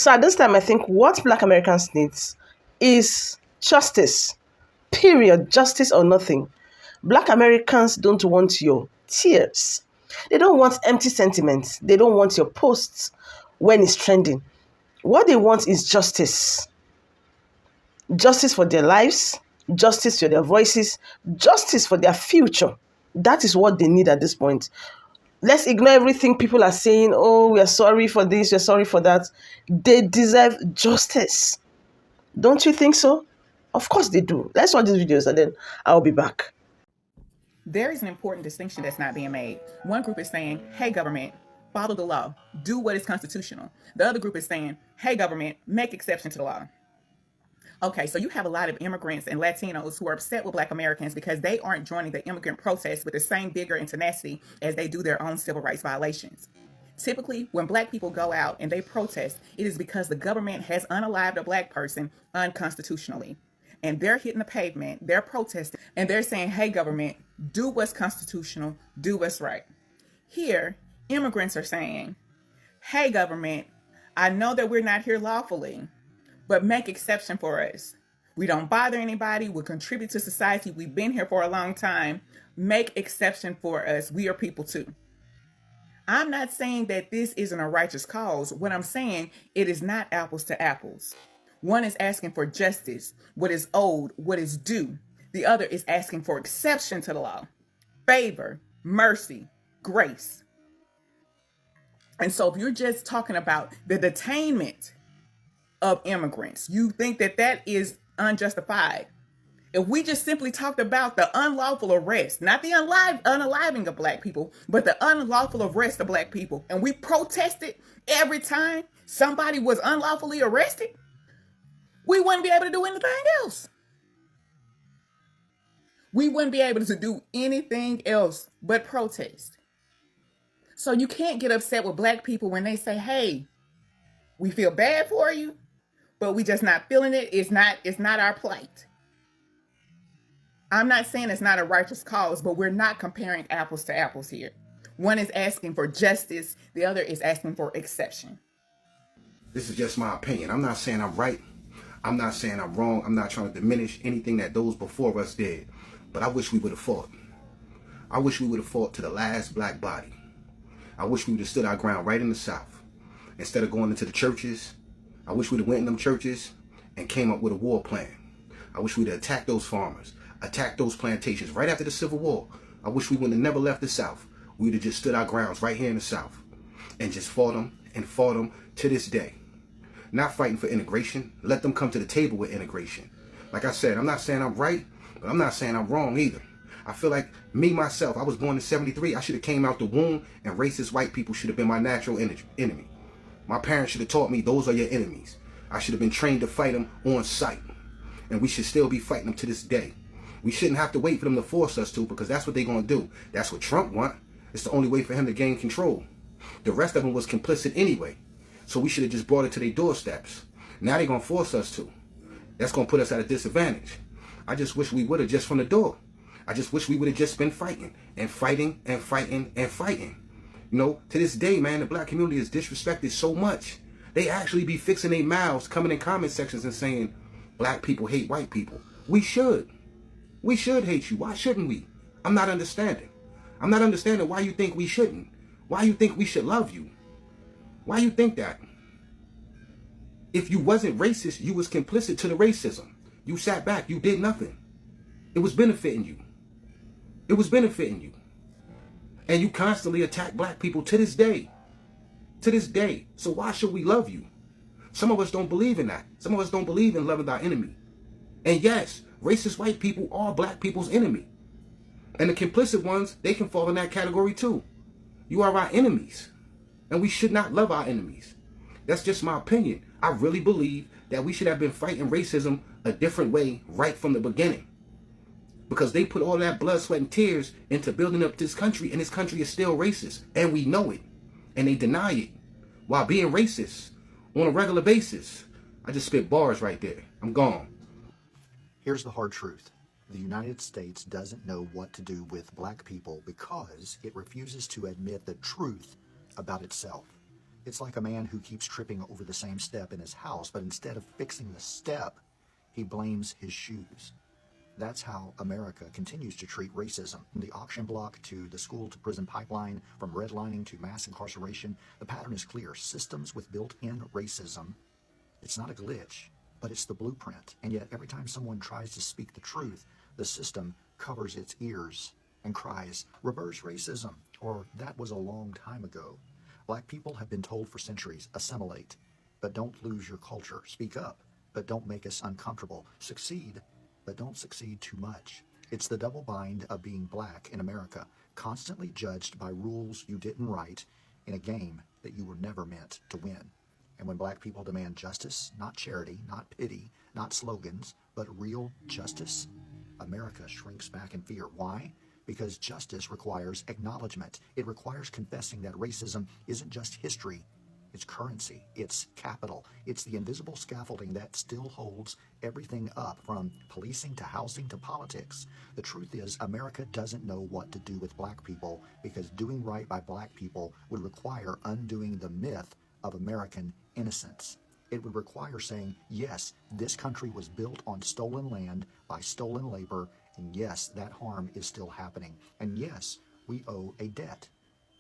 So at this time, I think what Black Americans needs is justice. Period. Justice or nothing. Black Americans don't want your tears. They don't want empty sentiments. They don't want your posts when it's trending. What they want is justice. Justice for their lives, justice for their voices, justice for their future. That is what they need at this point. Let's ignore everything people are saying. Oh, we are sorry for this, we're sorry for that. They deserve justice. Don't you think so? Of course they do. Let's watch these videos and then I'll be back. There is an important distinction that's not being made. One group is saying, hey, government, follow the law, do what is constitutional. The other group is saying, hey, government, make exception to the law. Okay, so you have a lot of immigrants and Latinos who are upset with Black Americans because they aren't joining the immigrant protests with the same vigor and tenacity as they do their own civil rights violations. Typically, when Black people go out and they protest, it is because the government has unalived a Black person unconstitutionally. And they're hitting the pavement, they're protesting, and they're saying, hey, government, do what's constitutional, do what's right. Here, immigrants are saying, hey, government, I know that we're not here lawfully, but make exception for us. We don't bother anybody. We contribute to society. We've been here for a long time. Make exception for us. We are people too. I'm not saying that this isn't a righteous cause. What I'm saying, it is not apples to apples. One is asking for justice, what is owed, what is due. The other is asking for exception to the law, favor, mercy, grace. And so if you're just talking about the detainment of immigrants, you think that that is unjustified. If we just simply talked about the unlawful arrest, not the unaliving of Black people, but the unlawful arrest of Black people, and we protested every time somebody was unlawfully arrested, we wouldn't be able to do anything else. We wouldn't be able to do anything else but protest. So you can't get upset with Black people when they say, hey, we feel bad for you, but we just not feeling it. It's not our plight. I'm not saying it's not a righteous cause, but we're not comparing apples to apples here. One is asking for justice. The other is asking for exception. This is just my opinion. I'm not saying I'm right. I'm not saying I'm wrong. I'm not trying to diminish anything that those before us did. But I wish we would have fought. I wish we would have fought to the last Black body. I wish we would have stood our ground right in the South. Instead of going into the churches, I wish we'd have went in them churches and came up with a war plan. I wish we'd have attacked those farmers, attacked those plantations right after the Civil War. I wish we would have never left the South. We'd have just stood our grounds right here in the South and just fought them to this day. Not fighting for integration. Let them come to the table with integration. Like I said, I'm not saying I'm right, but I'm not saying I'm wrong either. I feel like me, myself, I was born in 73. I should have came out the womb and racist white people should have been my natural enemy. My parents should have taught me those are your enemies. I should have been trained to fight them on sight. And we should still be fighting them to this day. We shouldn't have to wait for them to force us to, because that's what they're going to do. That's what Trump wants. It's the only way for him to gain control. The rest of them was complicit anyway. So we should have just brought it to their doorsteps. Now they're going to force us to. That's going to put us at a disadvantage. I just wish we would have just from the door. I just wish we would have just been fighting and fighting and fighting and fighting. You know, to this day, man, the Black community is disrespected so much. They actually be fixing their mouths, coming in comment sections and saying, Black people hate white people. We should. We should hate you. Why shouldn't we? I'm not understanding. I'm not understanding why you think we shouldn't. Why you think we should love you. Why you think that? If you wasn't racist, you was complicit to the racism. You sat back. You did nothing. It was benefiting you. It was benefiting you. And you constantly attack Black people to this day. To this day. So why should we love you? Some of us don't believe in that. Some of us don't believe in loving our enemy. And yes, racist white people are Black people's enemy. And the complicit ones, they can fall in that category too. You are our enemies. And we should not love our enemies. That's just my opinion. I really believe that we should have been fighting racism a different way right from the beginning. Because they put all that blood, sweat, and tears into building up this country, and this country is still racist. And we know it. And they deny it while being racist on a regular basis. I just spit bars right there. I'm gone. Here's the hard truth. The United States doesn't know what to do with Black people because it refuses to admit the truth about itself. It's like a man who keeps tripping over the same step in his house, but instead of fixing the step, he blames his shoes. That's how America continues to treat racism. From the auction block to the school-to-prison pipeline, from redlining to mass incarceration, the pattern is clear. Systems with built-in racism. It's not a glitch, but it's the blueprint. And yet every time someone tries to speak the truth, the system covers its ears and cries, "Reverse racism," or "That was a long time ago." Black people have been told for centuries, assimilate, but don't lose your culture. Speak up, but don't make us uncomfortable. Succeed, but don't succeed too much. It's the double bind of being black in America, constantly judged by rules you didn't write in a game that you were never meant to win. And when black people demand justice, not charity, not pity, not slogans, but real justice, America shrinks back in fear. Why? Because justice requires acknowledgement. It requires confessing that racism isn't just history, it's currency, it's capital, it's the invisible scaffolding that still holds everything up, from policing to housing to politics. The truth is, America doesn't know what to do with black people, because doing right by black people would require undoing the myth of American innocence. It would require saying, yes, this country was built on stolen land by stolen labor, and yes, that harm is still happening, and yes, we owe a debt.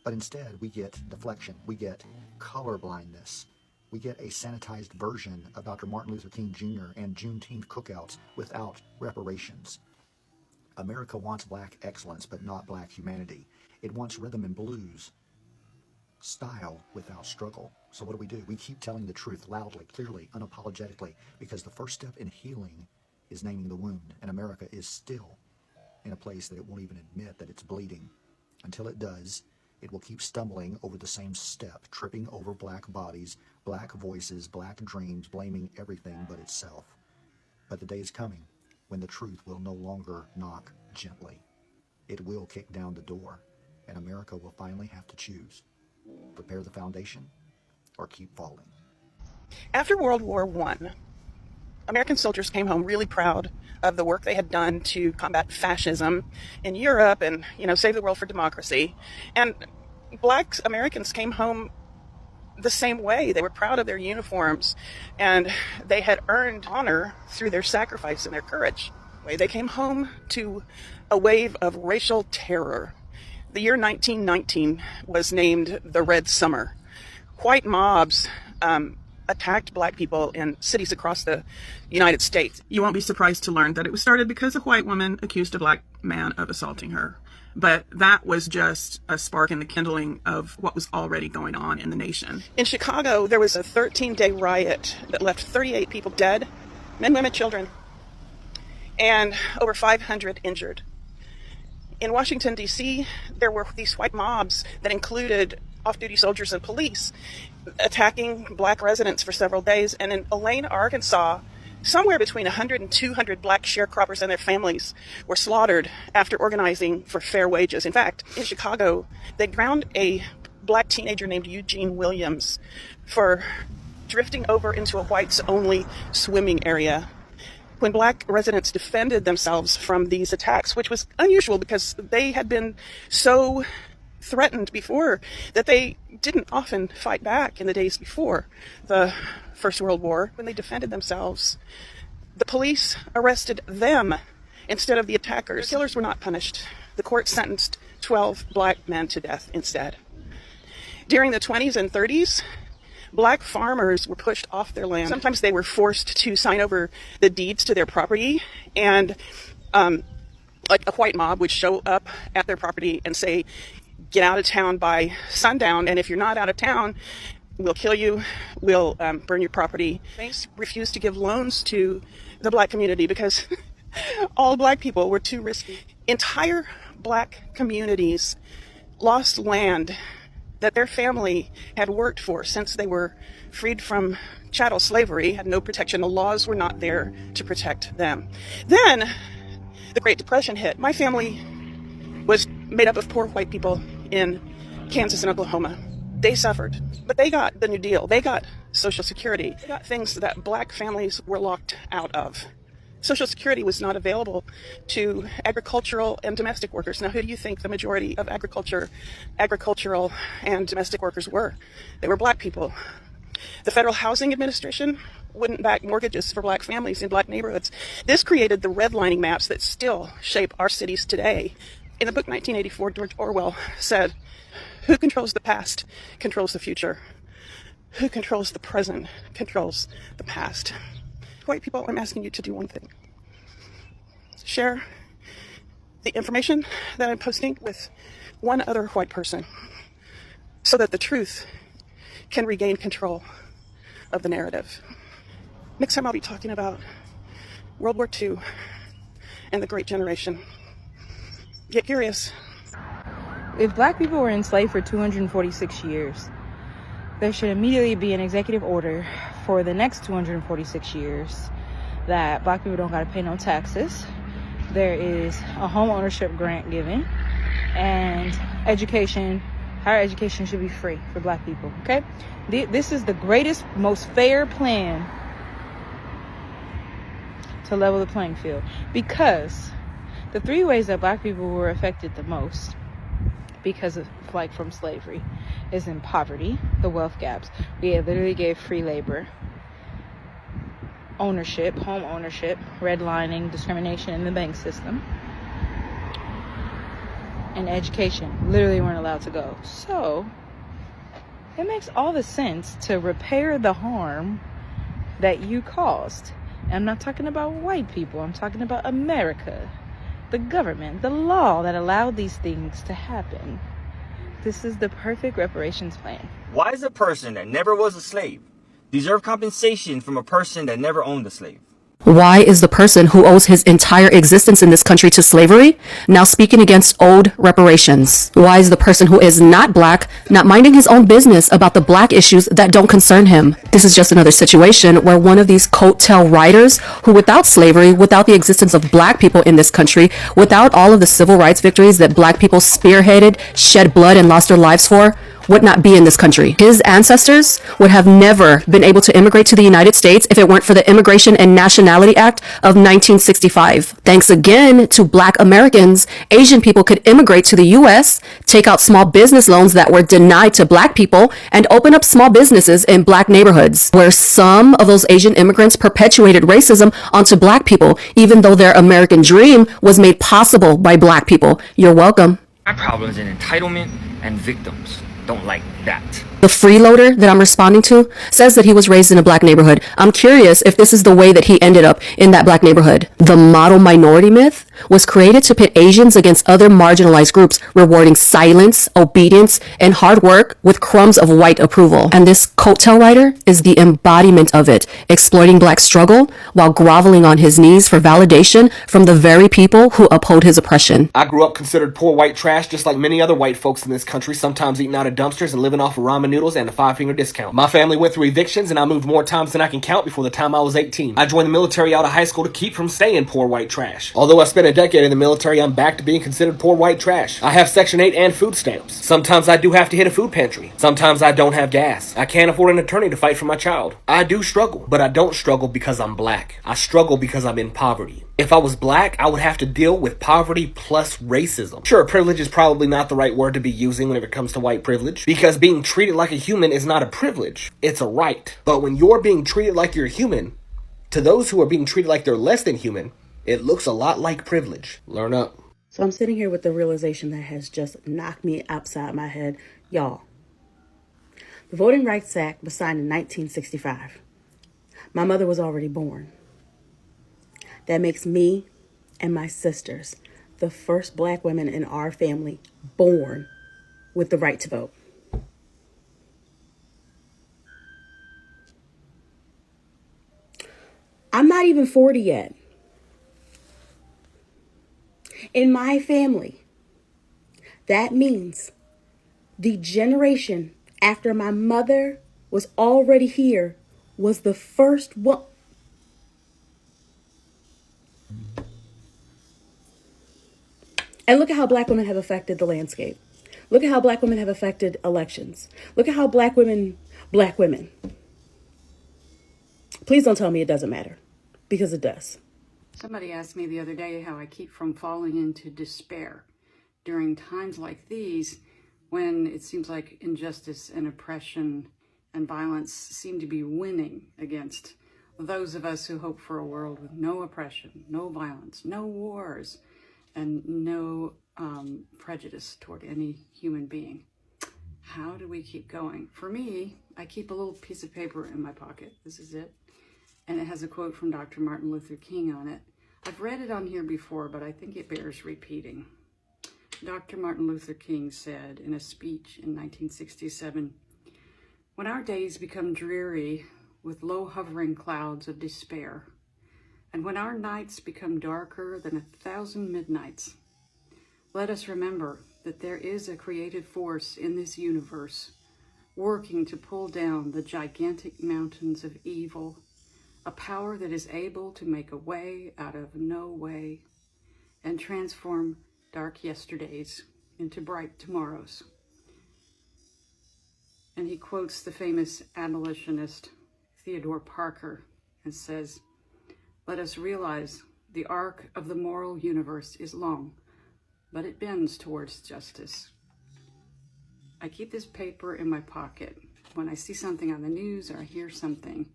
But instead, we get deflection, we get color blindness, we get a sanitized version of Dr. Martin Luther King Jr. and Juneteenth cookouts without reparations. America wants black excellence, but not black humanity. It wants rhythm and blues, style without struggle. So what do? We keep telling the truth loudly, clearly, unapologetically, because the first step in healing is naming the wound, and America is still in a place that it won't even admit that it's bleeding. Until it does, it will keep stumbling over the same step, tripping over black bodies, black voices, black dreams, blaming everything but itself. But the day is coming when the truth will no longer knock gently. It will kick down the door, and America will finally have to choose: prepare the foundation or keep falling. After World War I, American soldiers came home really proud of the work they had done to combat fascism in Europe and, save the world for democracy. And Black Americans came home the same way. They were proud of their uniforms, and they had earned honor through their sacrifice and their courage. They came home to a wave of racial terror. The year 1919 was named the Red Summer. White mobs attacked black people in cities across the United States. You won't be surprised to learn that it was started because a white woman accused a black man of assaulting her. But that was just a spark in the kindling of what was already going on in the nation. In Chicago, there was a 13-day riot that left 38 people dead, men, women, children, and over 500 injured. In Washington, D.C., there were these white mobs that included off-duty soldiers and police attacking black residents for several days. And in Elaine, Arkansas, somewhere between 100 and 200 black sharecroppers and their families were slaughtered after organizing for fair wages. In fact, in Chicago, they drowned a black teenager named Eugene Williams for drifting over into a whites-only swimming area. When black residents defended themselves from these attacks, which was unusual because they had been so threatened before that they didn't often fight back in the days before the First World War. When they defended themselves, the police arrested them instead of the attackers. The killers were not punished. The court sentenced 12 black men to death instead. During the 20s and 30s, black farmers were pushed off their land. Sometimes they were forced to sign over the deeds to their property, and like a white mob would show up at their property and say, "Get out of town by sundown, and if you're not out of town, we'll kill you, we'll burn your property." Banks refused to give loans to the black community because all black people were too risky. Entire black communities lost land that their family had worked for since they were freed from chattel slavery, had no protection. The laws were not there to protect them. Then the Great Depression hit. My family was made up of poor white people in Kansas and Oklahoma. They suffered, but they got the New Deal. They got Social Security. They got things that black families were locked out of. Social Security was not available to agricultural and domestic workers. Now, who do you think the majority of agricultural and domestic workers were? They were Black people. The Federal Housing Administration wouldn't back mortgages for Black families in Black neighborhoods. This created the redlining maps that still shape our cities today. In the book 1984, George Orwell said, "Who controls the past controls the future. Who controls the present controls the past." White people, I'm asking you to do one thing. Share the information that I'm posting with one other white person so that the truth can regain control of the narrative. Next time I'll be talking about World War II and the Great Generation. Get curious. If Black people were enslaved for 246 years, there should immediately be an executive order for the next 246 years that Black people don't got to pay no taxes. There is a home ownership grant given, and education, higher education should be free for Black people, okay? This is the greatest, most fair plan to level the playing field, because the three ways that Black people were affected the most because of, like, from slavery is in poverty, the wealth gaps. We literally gave free labor, ownership, home ownership, redlining, discrimination in the bank system, and education. Literally weren't allowed to go. So it makes all the sense to repair the harm that you caused. And I'm not talking about white people. I'm talking about America, the government, the law that allowed these things to happen. This is the perfect reparations plan. Why does a person that never was a slave deserve compensation from a person that never owned a slave? Why is the person who owes his entire existence in this country to slavery now speaking against owed reparations? Why is the person who is not Black not minding his own business about the Black issues that don't concern him? This is just another situation where one of these coattail riders who, without slavery, without the existence of Black people in this country, without all of the civil rights victories that Black people spearheaded, shed blood, and lost their lives for, would not be in this country. His ancestors would have never been able to immigrate to the United States if it weren't for the Immigration and Nationality Act of 1965. Thanks again to Black Americans, Asian people could immigrate to the U.S., take out small business loans that were denied to Black people, and open up small businesses in Black neighborhoods, where some of those Asian immigrants perpetuated racism onto Black people, even though their American dream was made possible by Black people. You're welcome. My problem is in entitlement and victims. Don't like that. The freeloader that I'm responding to says that he was raised in a Black neighborhood. I'm curious if this is the way that he ended up in that Black neighborhood. The model minority myth was created to pit Asians against other marginalized groups, rewarding silence, obedience, and hard work with crumbs of white approval. And this coattail rider is the embodiment of it, exploiting Black struggle while groveling on his knees for validation from the very people who uphold his oppression. I grew up considered poor white trash, just like many other white folks in this country, sometimes eating out of dumpsters and living off of ramen noodles and a 5-finger discount. My family went through evictions, and I moved more times than I can count before the time I was 18. I joined the military out of high school to keep from staying poor white trash. Although I spent a decade in the military, I'm back to being considered poor white trash. I have Section 8 and food stamps. Sometimes I do have to hit a food pantry. Sometimes I don't have gas. I can't afford an attorney to fight for my child. I do struggle, but I don't struggle because I'm Black. I struggle because I'm in poverty. If I was Black, I would have to deal with poverty plus racism. Sure, privilege is probably not the right word to be using whenever it comes to white privilege, because being treated like a human is not a privilege, it's a right. But when you're being treated like you're human, to those who are being treated like they're less than human, it looks a lot like privilege. Learn up. So I'm sitting here with the realization that has just knocked me upside my head. Y'all, the Voting Rights Act was signed in 1965. My mother was already born. That makes me and my sisters the first Black women in our family born with the right to vote. I'm not even 40 yet. In my family, that means the generation after my mother was already here was the first one. And look at how Black women have affected the landscape. Look at how Black women have affected elections. Look at how Black women. Please don't tell me it doesn't matter, because it does. Somebody asked me the other day how I keep from falling into despair during times like these when it seems like injustice and oppression and violence seem to be winning against those of us who hope for a world with no oppression, no violence, no wars, and no prejudice toward any human being. How do we keep going? For me, I keep a little piece of paper in my pocket. This is it. And it has a quote from Dr. Martin Luther King on it. I've read it on here before, but I think it bears repeating. Dr. Martin Luther King said in a speech in 1967, "When our days become dreary with low hovering clouds of despair, and when our nights become darker than 1,000 midnights, let us remember that there is a creative force in this universe working to pull down the gigantic mountains of evil, a power that is able to make a way out of no way and transform dark yesterdays into bright tomorrows." And he quotes the famous abolitionist Theodore Parker and says, "Let us realize the arc of the moral universe is long, but it bends towards justice." I keep this paper in my pocket when I see something on the news or I hear something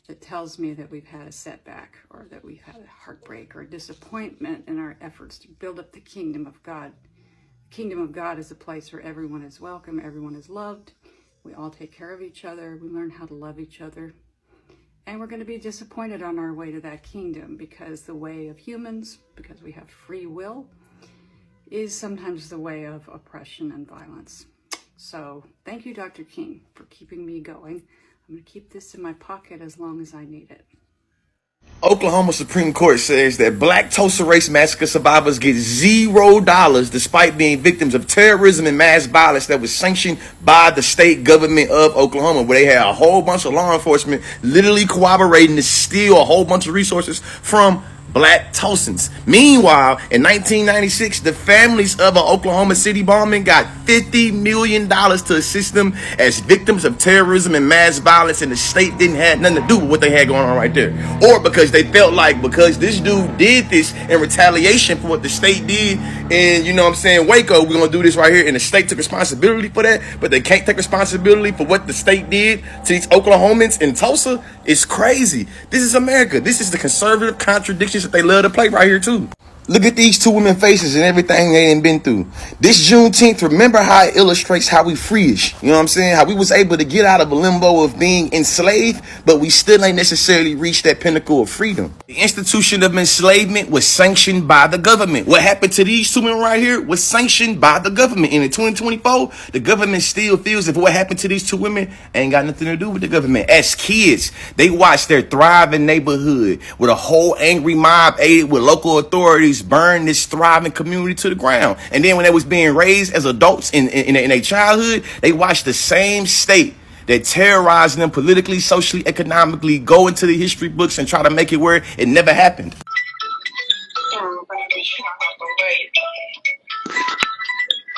that tells me that we've had a setback or that we've had a heartbreak or a disappointment in our efforts to build up the kingdom of God. The kingdom of God is a place where everyone is welcome, everyone is loved. We all take care of each other. We learn how to love each other. And we're going to be disappointed on our way to that kingdom because the way of humans, because we have free will, is sometimes the way of oppression and violence. So thank you, Dr. King, for keeping me going. I'm going to keep this in my pocket as long as I need it. Oklahoma Supreme Court says that Black Tulsa race massacre survivors get $0 despite being victims of terrorism and mass violence that was sanctioned by the state government of Oklahoma, where they had a whole bunch of law enforcement literally cooperating to steal a whole bunch of resources from Black Tulsans. Meanwhile, in 1996, the families of an Oklahoma City bombing got $50 million to assist them as victims of terrorism and mass violence, and the state didn't have nothing to do with what they had going on right there. Or because they felt like because this dude did this in retaliation for what the state did in, you know what I'm saying, Waco, we're going to do this right here. And the state took responsibility for that, but they can't take responsibility for what the state did to these Oklahomans in Tulsa. It's crazy. This is America. This is the conservative contradictions that they love to play right here too. Look at these two women faces and everything they ain't been through. This Juneteenth, remember how it illustrates how we free-ish. You know what I'm saying? How we was able to get out of a limbo of being enslaved, but we still ain't necessarily reached that pinnacle of freedom. The institution of enslavement was sanctioned by the government. What happened to these two men right here was sanctioned by the government. And in 2024, the government still feels if what happened to these two women ain't got nothing to do with the government. As kids, they watched their thriving neighborhood with a whole angry mob aided with local authorities burn this thriving community to the ground. And then when they was being raised as adults in their childhood, they watched the same state that terrorized them politically, socially, economically go into the history books and try to make it where it never happened.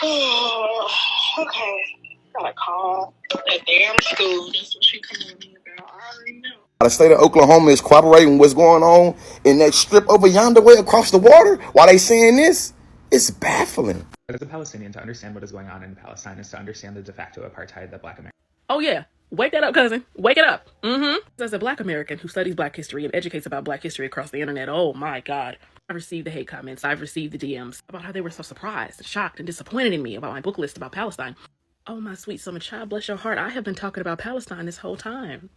Oh, okay. Gotta call that damn school. That's what she coming to me about. I already know. The state of Oklahoma is cooperating with what's going on in that strip over yonder way across the water. While they saying this, it's baffling. As a Palestinian, to understand what is going on in Palestine is to understand the de facto apartheid that Black Americans. Oh yeah, wake that up, cousin. Wake it up. As a Black American who studies Black history and educates about Black history across the internet, oh my God. I've received the hate comments, I've received the DMs about how they were so surprised and shocked and disappointed in me about my book list about Palestine. Oh my sweet summer child, bless your heart, I have been talking about Palestine this whole time.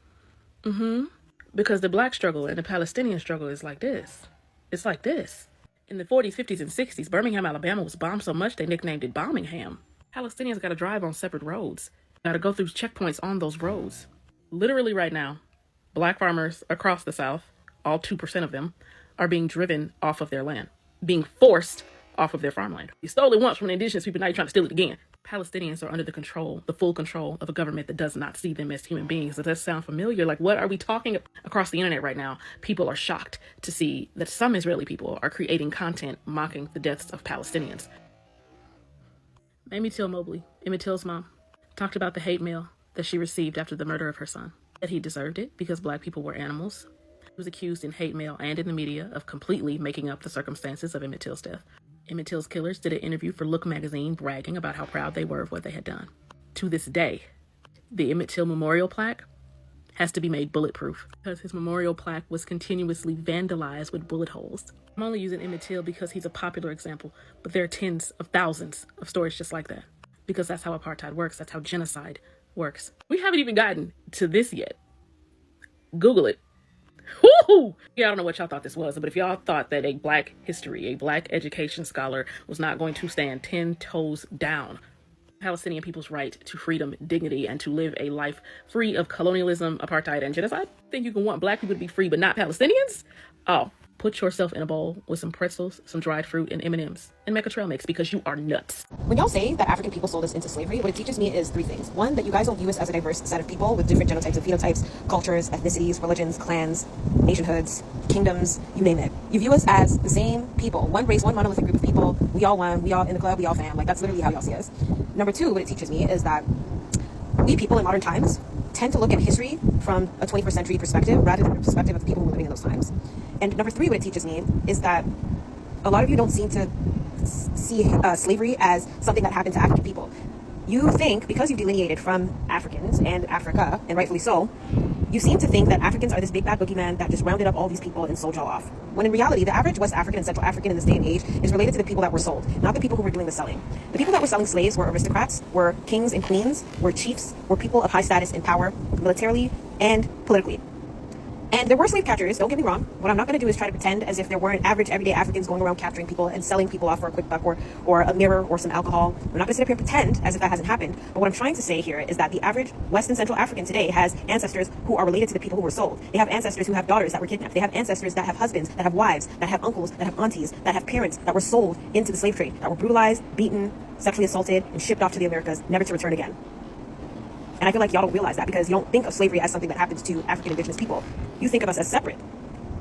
Because the Black struggle and the Palestinian struggle is like this. It's like this. In the 40s, 50s, and 60s, Birmingham, Alabama was bombed so much they nicknamed it Bombingham. Palestinians got to drive on separate roads. Got to go through checkpoints on those roads. Literally right now, Black farmers across the South, all 2% of them, are being driven off of their land, being forced off of their farmland. You stole it once from the indigenous people, now you're trying to steal it again. Palestinians are under the full control of a government that does not see them as human beings. Does that sound familiar? Like, what are we talking about? Across the internet right now, people are shocked to see that some Israeli people are creating content mocking the deaths of Palestinians. Mamie Till Mobley, Emmett Till's mom, talked about the hate mail that she received after the murder of her son. That he deserved it because Black people were animals. He was accused in hate mail and in the media of completely making up the circumstances of Emmett Till's death. Emmett Till's killers did an interview for Look magazine bragging about how proud they were of what they had done. To this day, the Emmett Till memorial plaque has to be made bulletproof because his memorial plaque was continuously vandalized with bullet holes. I'm only using Emmett Till because he's a popular example, but there are tens of thousands of stories just like that because that's how apartheid works. That's how genocide works. We haven't even gotten to this yet. Google it. Woo-hoo! Yeah, I don't know what y'all thought this was, but if y'all thought that a black history, a black education scholar was not going to stand 10 toes down Palestinian people's right to freedom, dignity, and to live a life free of colonialism, apartheid, and genocide, think you can want black people to be free but not Palestinians? Oh, put yourself in a bowl with some pretzels, some dried fruit, and M&Ms, and make a trail mix because you are nuts. When y'all say that African people sold us into slavery, what it teaches me is three things. One, that you guys don't view us as a diverse set of people with different genotypes and phenotypes, cultures, ethnicities, religions, clans, nationhoods, kingdoms, you name it. You view us as the same people. One race, one monolithic group of people. We all one, we all in the club, we all fam. Like, that's literally how y'all see us. Number two, what it teaches me is that we people in modern times tend to look at history from a 21st century perspective rather than the perspective of the people who were living in those times. And number three, what it teaches me is that a lot of you don't seem to see slavery as something that happened to African people. You think, because you've delineated from Africans and Africa, and rightfully so, you seem to think that Africans are this big bad boogeyman that just rounded up all these people and sold y'all off. When in reality, the average West African and Central African in this day and age is related to the people that were sold, not the people who were doing the selling. The people that were selling slaves were aristocrats, were kings and queens, were chiefs, were people of high status and power, militarily and politically. And there were slave catchers, don't get me wrong. What I'm not going to do is try to pretend as if there weren't average, everyday Africans going around capturing people and selling people off for a quick buck or a mirror or some alcohol. I'm not going to sit up here and pretend as if that hasn't happened. But what I'm trying to say here is that the average West and Central African today has ancestors who are related to the people who were sold. They have ancestors who have daughters that were kidnapped. They have ancestors that have husbands, that have wives, that have uncles, that have aunties, that have parents that were sold into the slave trade, that were brutalized, beaten, sexually assaulted, and shipped off to the Americas, never to return again. And I feel like y'all don't realize that because you don't think of slavery as something that happens to African indigenous people. You think of us as separate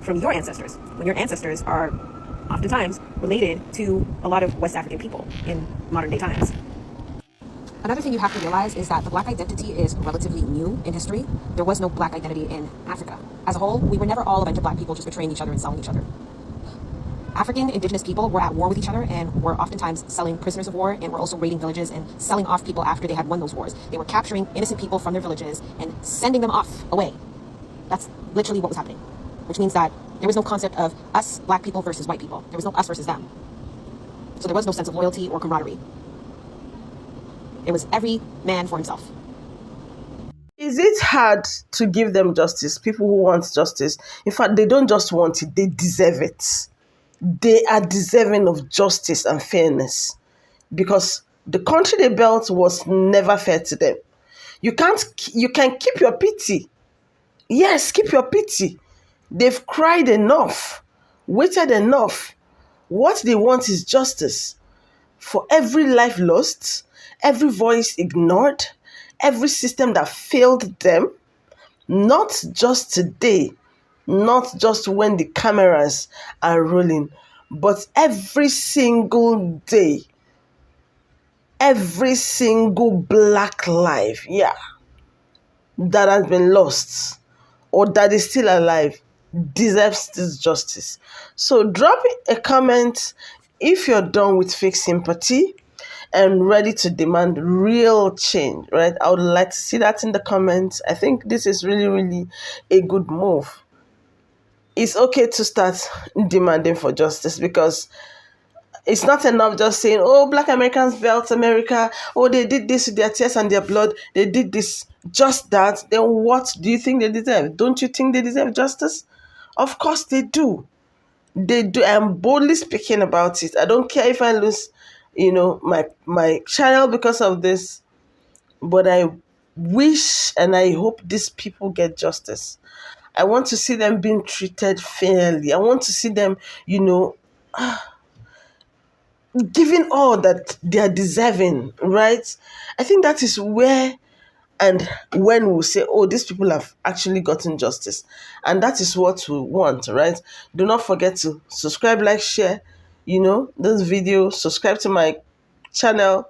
from your ancestors, when your ancestors are oftentimes related to a lot of West African people in modern day times. Another thing you have to realize is that the black identity is relatively new in history. There was no black identity in Africa. As a whole, we were never all a bunch of black people just betraying each other and selling each other. African indigenous people were at war with each other and were oftentimes selling prisoners of war and were also raiding villages and selling off people after they had won those wars. They were capturing innocent people from their villages and sending them off away. That's literally what was happening, which means that there was no concept of us, black people, versus white people. There was no us versus them. So there was no sense of loyalty or camaraderie. It was every man for himself. Is it hard to give them justice? People who want justice, in fact, they don't just want it, they deserve it. They are deserving of justice and fairness because the country they built was never fair to them. You can keep your pity. Yes, keep your pity. They've cried enough, waited enough. What they want is justice for every life lost, every voice ignored, every system that failed them, not just today, not just when the cameras are rolling, but every single day, every single black life, that has been lost or that is still alive deserves this justice. So drop a comment if you're done with fake sympathy and ready to demand real change, right? I would like to see that in the comments. I think this is really, really a good move. It's okay to start demanding for justice because it's not enough just saying, oh, Black Americans built America. Oh, they did this with their tears and their blood. They did this, just that. Then what do you think they deserve? Don't you think they deserve justice? Of course they do. They do. I'm boldly speaking about it. I don't care if I lose, my child because of this. But I wish and I hope these people get justice. I want to see them being treated fairly. I want to see them, giving all that they are deserving, right? I think that is where and when we say, oh, these people have actually gotten justice. And that is what we want, right? Do not forget to subscribe, like, share, this video, subscribe to my channel.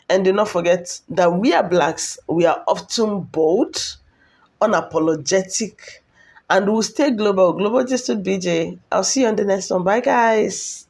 And do not forget that we are blacks. We are often bold, unapologetic, And we'll stay global. Global just to BJ. I'll see you on the next one. Bye, guys.